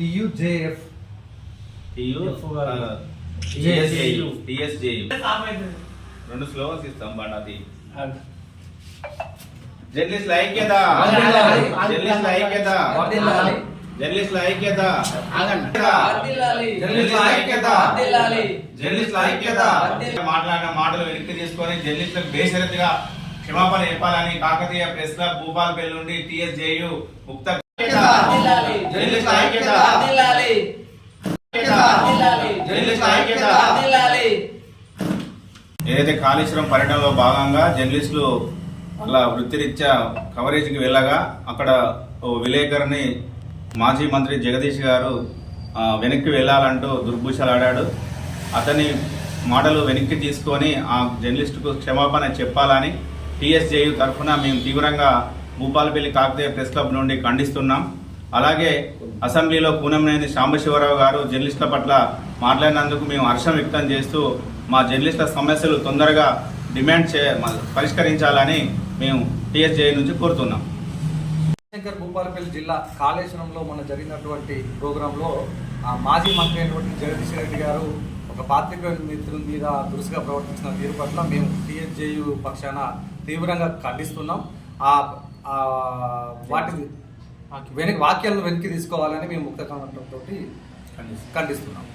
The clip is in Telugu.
TUJF రెండు స్లోగన్స్ ఇస్తాం బాణాది. జర్నలిస్టుల ఐక్యత, జర్నలిస్టుల ఐక్యత, జర్నలిస్టుల ఐక్యత, జర్నలిస్టుల ఐక్యత. మాట్లాడిన మాటలు వెనక్కి తీసుకొని జర్నలిస్టులకు బేషరతుగా క్షమాపణ చెప్పాలని కాకతీయ ప్రెస్ క్లబ్ భూపాలపల్లి నుండి TSJU ముక్త జర్నలిస్టుల ఐక్యత, జర్నలిస్టుల ఐక్యత. ఏదైతే కాళేశ్వరం పర్యటనలో భాగంగా జర్నలిస్టులు వాళ్ళ వృత్తిరీత్యా కవరేజ్కి వెళ్ళగా అక్కడ ఓ విలేకరుని మాజీ మంత్రి జగదీష్ గారు వెనక్కి వెళ్ళాలంటూ దుర్భూషలాడాడు. అతని మాటలు వెనక్కి తీసుకొని ఆ జర్నలిస్టుకు క్షమాపణ చెప్పాలని TSJU తరఫున మేము తీవ్రంగా భూపాలపల్లి కాకతీయ ప్రెస్ క్లబ్ నుండి ఖండిస్తున్నాం. అలాగే అసెంబ్లీలో కూనంనేని సాంబశివరావు గారు జర్నలిస్టుల పట్ల మాట్లాడినందుకు మేము హర్షం వ్యక్తం చేస్తూ మా జర్నలిస్టుల సమస్యలు తొందరగా పరిష్కరించాలని మేము TSJU నుంచి కోరుతున్నాం. భూపాలపల్లి జిల్లా కాళేశ్వరంలో మొన్న జరిగినటువంటి ప్రోగ్రాంలో మాజీ మంత్రి అయినటువంటి జగదీష్ రెడ్డి గారు ఒక పాత్రికేయ మిత్రుల మీద దురుసుగా ప్రవర్తించిన తీరు పట్ల మేము TSJU పక్షాన తీవ్రంగా ఖండిస్తున్నాం. వాటి వాక్యాలను వెనక్కి తీసుకోవాలని మేము ముక్త కంఠంతో ఖండిస్తున్నాం.